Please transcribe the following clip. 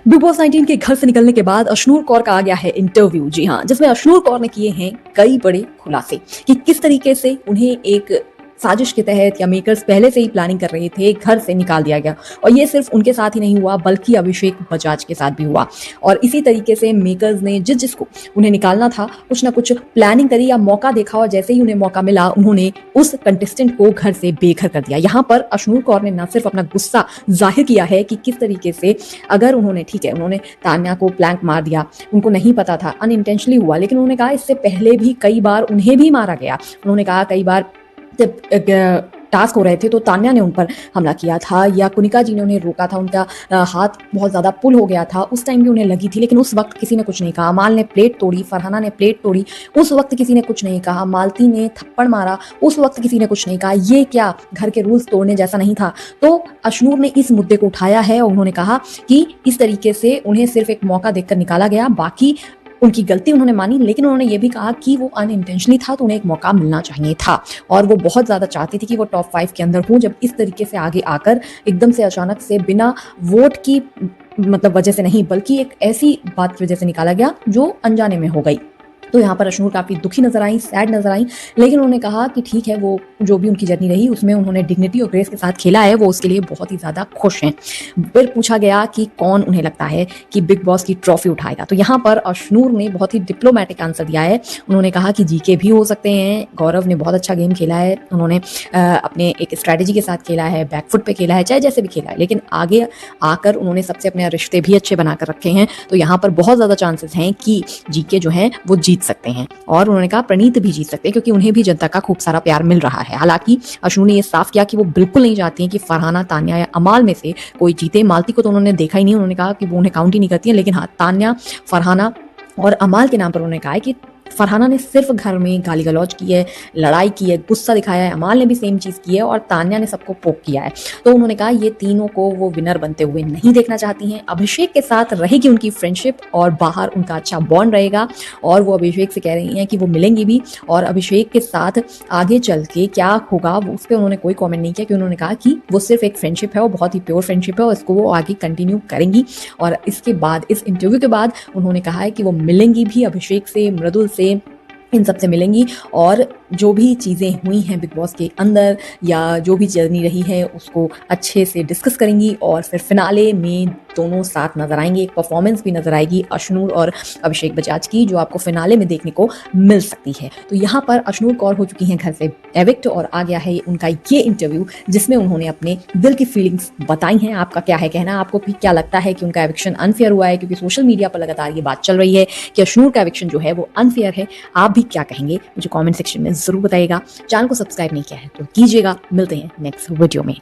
Big boss 19 के घर से निकलने के बाद अशनूर कौर का आ गया है इंटरव्यू। जी हाँ, जिसमें अशनूर कौर ने किए हैं कई बड़े खुलासे कि किस तरीके से उन्हें एक साजिश के तहत या मेकर्स पहले से ही प्लानिंग कर रहे थे, घर से निकाल दिया गया। और ये सिर्फ उनके साथ ही नहीं हुआ बल्कि अभिषेक बजाज के साथ भी हुआ। और इसी तरीके से मेकर्स ने जिसको उन्हें निकालना था कुछ ना कुछ प्लानिंग करी या मौका देखा, और जैसे ही उन्हें मौका मिला उन्होंने उस कंटेस्टेंट को घर से बेघर कर दिया। यहाँ पर अशनूर कौर ने न सिर्फ अपना गुस्सा जाहिर किया है कि किस तरीके से अगर उन्होंने उन्होंने तान्या को प्लैंक मार दिया, उनको नहीं पता था, अनइंटेंशनली हुआ, लेकिन उन्होंने कहा इससे पहले भी कई बार उन्हें भी मारा गया। उन्होंने कहा कई बार जब टास्क हो रहे थे तो तान्या ने उन पर हमला किया था या कुनिका जी ने उन्हें रोका था, उनका हाथ बहुत ज़्यादा पुल हो गया था, उस टाइम भी उन्हें लगी थी, लेकिन उस वक्त किसी ने कुछ नहीं कहा। अमाल ने प्लेट तोड़ी, फरहाना ने प्लेट तोड़ी, उस वक्त किसी ने कुछ नहीं कहा। मालती ने थप्पड़ मारा, उस वक्त किसी ने कुछ नहीं कहा। ये क्या घर के रूल्स तोड़ने जैसा नहीं था? तो अशनूर ने इस मुद्दे को उठाया है और उन्होंने कहा कि इस तरीके से उन्हें सिर्फ एक मौका देकर निकाला गया, बाकी उनकी गलती उन्होंने मानी, लेकिन उन्होंने ये भी कहा कि वो अनइंटेंशनली था तो उन्हें एक मौका मिलना चाहिए था और वो बहुत ज़्यादा चाहती थी कि वो टॉप 5 के अंदर हो। जब इस तरीके से आगे आकर एकदम से अचानक से बिना वोट की वजह से नहीं बल्कि एक ऐसी बात की वजह से निकाला गया जो अनजाने में हो गई। तो यहाँ पर अशनूर काफ़ी दुखी नजर आई, सैड नजर आई, लेकिन उन्होंने कहा कि ठीक है, वो जो भी उनकी जर्नी रही उसमें उन्होंने डिग्निटी और ग्रेस के साथ खेला है, वो उसके लिए बहुत ही ज़्यादा खुश हैं। फिर पूछा गया कि कौन उन्हें लगता है कि बिग बॉस की ट्रॉफी उठाएगा, तो यहाँ पर अशनूर ने बहुत ही डिप्लोमेटिक आंसर दिया है। उन्होंने कहा कि जीके भी हो सकते हैं, गौरव ने बहुत अच्छा गेम खेला है, उन्होंने अपने एक स्ट्रैटेजी के साथ खेला है, बैकफुट पे खेला है, चाहे जैसे भी खेला है, लेकिन आगे आकर उन्होंने सबसे अपने रिश्ते भी अच्छे बनाकर रखे हैं। तो यहाँ पर बहुत ज़्यादा चांसेस हैं कि जीके जो हैं वो जीत सकते हैं, और उन्होंने कहा प्रणीत भी जीत सकते हैं क्योंकि उन्हें भी जनता का खूब सारा प्यार मिल रहा है। हालांकि अशनूर ने यह साफ किया कि वो बिल्कुल नहीं चाहती हैं कि फरहाना, तान्या या अमाल में से कोई जीते। मालती को तो उन्होंने देखा ही नहीं, उन्होंने कहा कि वो उन्हें काउंट ही नहीं करती है, लेकिन हाँ, तान्या, फरहाना और अमाल के नाम पर उन्होंने कहा है कि फरहाना ने सिर्फ घर में गाली गलौज की है, लड़ाई की है, गुस्सा दिखाया है, अमाल ने भी सेम चीज़ की है और तान्या ने सबको पोक किया है। तो उन्होंने कहा ये तीनों को वो विनर बनते हुए नहीं देखना चाहती हैं। अभिषेक के साथ रहेगी उनकी फ्रेंडशिप और बाहर उनका अच्छा बॉन्ड रहेगा, और वो अभिषेक से कह रही हैं कि वो मिलेंगी भी, और अभिषेक के साथ आगे चल के क्या होगा वो उस पर उन्होंने कोई कॉमेंट नहीं किया, कि उन्होंने कहा कि वो सिर्फ एक फ्रेंडशिप है और बहुत ही प्योर फ्रेंडशिप है और इसको वो आगे कंटिन्यू करेंगी। और इसके बाद, इस इंटरव्यू के बाद उन्होंने कहा है कि वो मिलेंगी भी अभिषेक से, मृदुल से, इन सबसे मिलेंगी, और जो भी चीज़ें हुई हैं बिग बॉस के अंदर या जो भी जर्नी रही है उसको अच्छे से डिस्कस करेंगी, और फिर फिनाले में दोनों साथ नजर आएंगे। एक परफॉर्मेंस भी नजर आएगी अशनूर और अभिषेक बजाज की, जो आपको फिनाले में देखने को मिल सकती है। तो यहाँ पर अशनूर कौर हो चुकी हैं घर से एविक्ट, और आ गया है उनका ये इंटरव्यू जिसमें उन्होंने अपने दिल की फीलिंग्स बताई हैं। आपका क्या है कहना? आपको भी क्या लगता है कि उनका एविक्शन अनफेयर हुआ है? क्योंकि सोशल मीडिया पर लगातार ये बात चल रही है कि अशनूर का एविक्शन जो है वो अनफेयर है। आप भी क्या कहेंगे मुझे कमेंट सेक्शन में जरूर बताइएगा। चैनल को सब्सक्राइब नहीं किया है तो कीजिएगा। मिलते हैं नेक्स्ट वीडियो में।